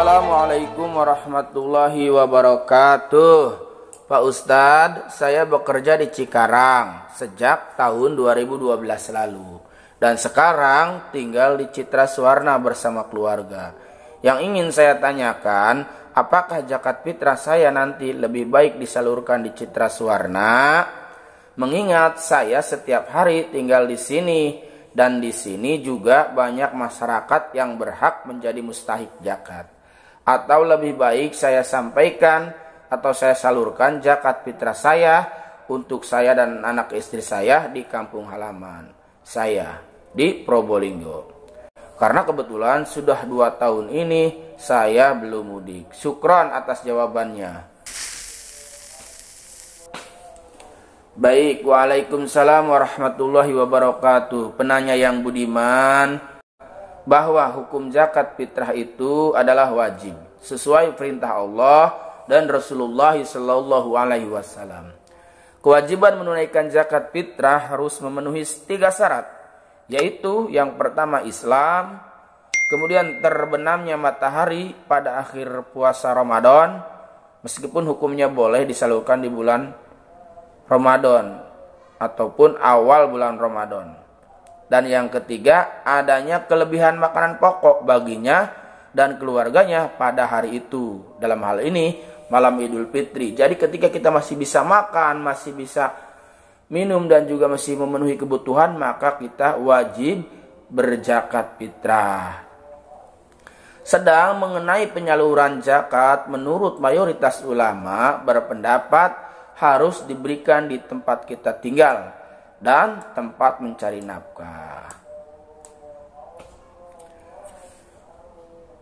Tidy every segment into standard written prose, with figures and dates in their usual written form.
Assalamualaikum warahmatullahi wabarakatuh. Pak Ustadz, saya bekerja di Cikarang sejak tahun 2012 lalu. Dan sekarang tinggal di Citra Suwarna bersama keluarga. Yang ingin saya tanyakan, apakah zakat fitrah saya nanti lebih baik disalurkan di Citra Suwarna? Mengingat saya setiap hari tinggal di sini. Dan di sini juga banyak masyarakat yang berhak menjadi mustahik zakat. Atau lebih baik saya sampaikan atau saya salurkan zakat fitrah saya untuk saya dan anak istri saya di kampung halaman saya di Probolinggo. Karena kebetulan sudah 2 tahun ini saya belum mudik. Syukron atas jawabannya. Baik, waalaikumsalam warahmatullahi wabarakatuh. Penanya yang budiman, bahwa hukum zakat fitrah itu adalah wajib sesuai perintah Allah dan Rasulullah sallallahu alaihi wasallam. Kewajiban menunaikan zakat fitrah harus memenuhi 3 syarat, yaitu yang pertama Islam, kemudian terbenamnya matahari pada akhir puasa Ramadan, meskipun hukumnya boleh disalurkan di bulan Ramadan ataupun awal bulan Ramadan. Dan yang ketiga, adanya kelebihan makanan pokok baginya dan keluarganya pada hari itu. Dalam hal ini, malam Idul Fitri. Jadi ketika kita masih bisa makan, masih bisa minum dan juga masih memenuhi kebutuhan, maka kita wajib berzakat fitrah. Sedang mengenai penyaluran zakat, menurut mayoritas ulama berpendapat harus diberikan di tempat kita tinggal dan tempat mencari nafkah.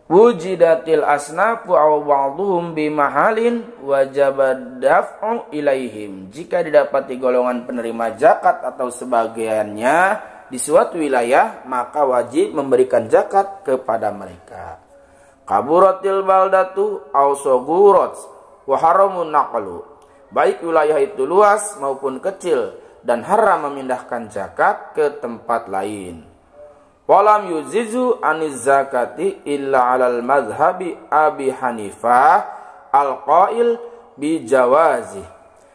Wujidatil asnafu aw ba'dhum bimahalin wajaba daf'u ilaihim. Jika didapati golongan penerima zakat atau sebagiannya di suatu wilayah, maka wajib memberikan zakat kepada mereka. Kaburatil baldatu aw sagurat wa haramun naqlu. Baik wilayah itu luas maupun kecil dan haram memindahkan zakat ke tempat lain. Walam yuzizu aniz zakati illa alal madhabi Abi Hanifah al-qail bijawazi.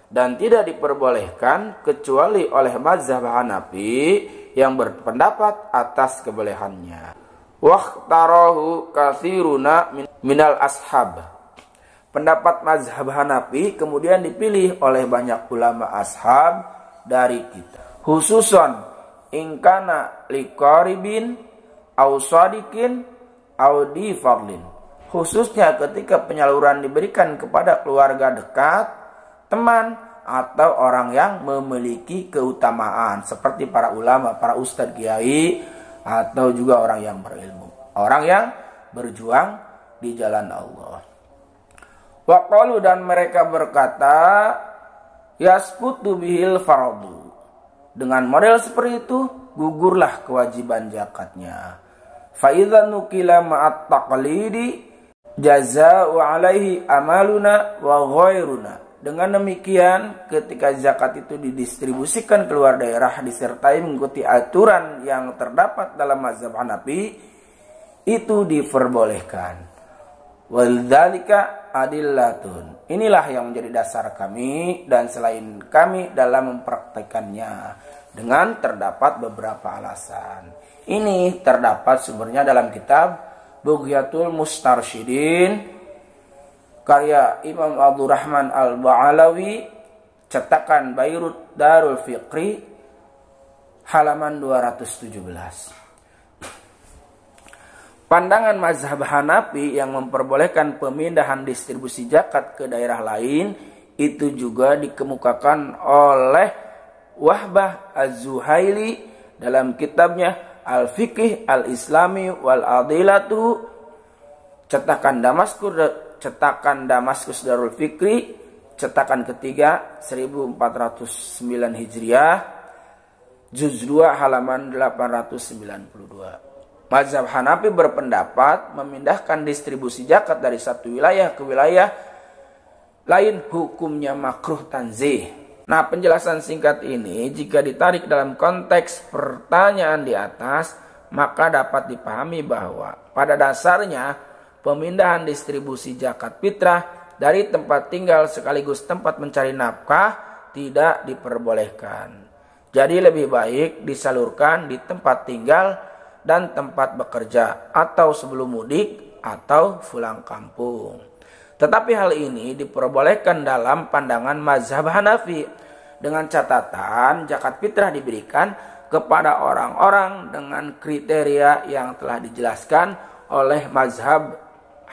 Dan tidak diperbolehkan kecuali oleh mazhab Hanafi yang berpendapat atas kebolehannya. Waqtarahu katsiruna minal ashab. Pendapat mazhab Hanafi kemudian dipilih oleh banyak ulama ashab dari kita. Khususon ingkana liqaribin au sadiqin au di fadlin. Khususnya ketika penyaluran diberikan kepada keluarga dekat, teman, atau orang yang memiliki keutamaan. Seperti para ulama, para ustadz kiai, atau juga orang yang berilmu. Orang yang berjuang di jalan Allah. Waqalu, dan mereka berkata, yasqutu bihil fardu. Dengan model seperti itu, gugurlah kewajiban zakatnya. Fa idza nukila ma'at taqlidi jazaa'u alaihi amaluna wa ghairuna. Dengan demikian, ketika zakat itu didistribusikan keluar daerah disertai mengikuti aturan yang terdapat dalam mazhab Hanafi, itu diperbolehkan. Wadzalika adillatun. Inilah yang menjadi dasar kami dan selain kami dalam mempraktekannya, dengan terdapat beberapa alasan. Ini terdapat sumbernya dalam kitab Bughyatul Mustarsyidin karya Imam Abdurrahman Al-Ba'alawi, cetakan Bayrut Darul Fiqri, halaman 217. Pandangan mazhab Hanafi yang memperbolehkan pemindahan distribusi zakat ke daerah lain itu juga dikemukakan oleh Wahbah Az-Zuhaili dalam kitabnya Al-Fiqh Al-Islami Wal-Adilatu, cetakan Damaskus Darul Fikri, cetakan ketiga 1409 Hijriah, juz 2 halaman 892. Mazhab Hanafi berpendapat memindahkan distribusi zakat dari satu wilayah ke wilayah lain hukumnya makruh tanzih. Nah, penjelasan singkat ini jika ditarik dalam konteks pertanyaan di atas, maka dapat dipahami bahwa pada dasarnya pemindahan distribusi zakat fitrah dari tempat tinggal sekaligus tempat mencari nafkah tidak diperbolehkan. Jadi lebih baik disalurkan di tempat tinggal dan tempat bekerja atau sebelum mudik atau pulang kampung. Tetapi hal ini diperbolehkan dalam pandangan mazhab Hanafi dengan catatan zakat fitrah diberikan kepada orang-orang dengan kriteria yang telah dijelaskan oleh mazhab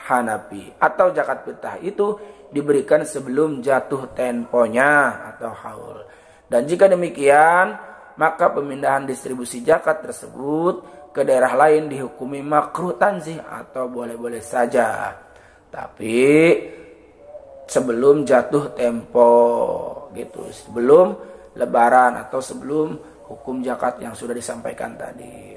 Hanafi, atau zakat fitrah itu diberikan sebelum jatuh temponya atau haul. Dan jika demikian, maka pemindahan distribusi zakat tersebut ke daerah lain dihukumi makruh tanzih atau boleh-boleh saja. Tapi sebelum jatuh tempo gitu, sebelum lebaran atau sebelum hukum zakat yang sudah disampaikan tadi.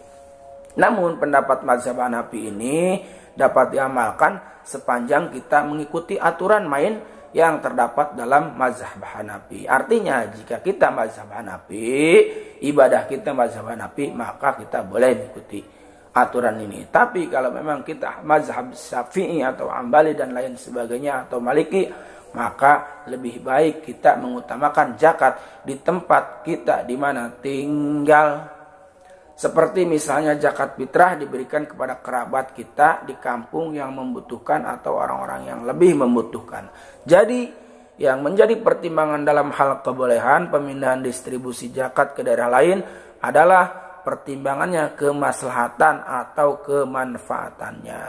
Namun pendapat mazhab Hanafi ini dapat diamalkan sepanjang kita mengikuti aturan main yang terdapat dalam mazhab Hanafi. Artinya jika kita mazhab Hanafi, ibadah kita mazhab Hanafi, maka kita boleh mengikuti aturan ini. Tapi kalau memang kita mazhab Syafi'i atau Hambali dan lain sebagainya atau Maliki, maka lebih baik kita mengutamakan zakat di tempat kita di mana tinggal. Seperti misalnya zakat fitrah diberikan kepada kerabat kita di kampung yang membutuhkan atau orang-orang yang lebih membutuhkan. Jadi yang menjadi pertimbangan dalam hal kebolehan pemindahan distribusi zakat ke daerah lain adalah pertimbangannya kemaslahatan atau kemanfaatannya.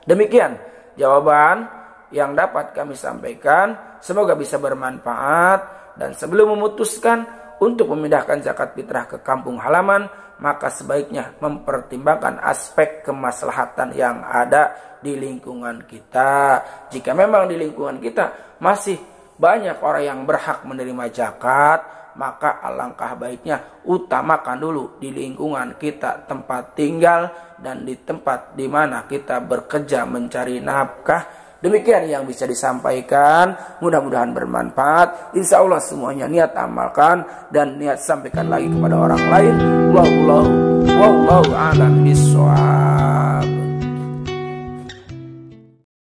Demikian jawaban yang dapat kami sampaikan. Semoga bisa bermanfaat. Dan sebelum memutuskan untuk memindahkan zakat fitrah ke kampung halaman, maka sebaiknya mempertimbangkan aspek kemaslahatan yang ada di lingkungan kita. Jika memang di lingkungan kita masih banyak orang yang berhak menerima zakat, maka alangkah baiknya utamakan dulu di lingkungan kita tempat tinggal dan di tempat di mana kita bekerja mencari nafkah. Demikian yang bisa disampaikan, mudah-mudahan bermanfaat. Insya Allah semuanya niat amalkan dan niat sampaikan lagi kepada orang lain. Wallahu a'lam bishawab.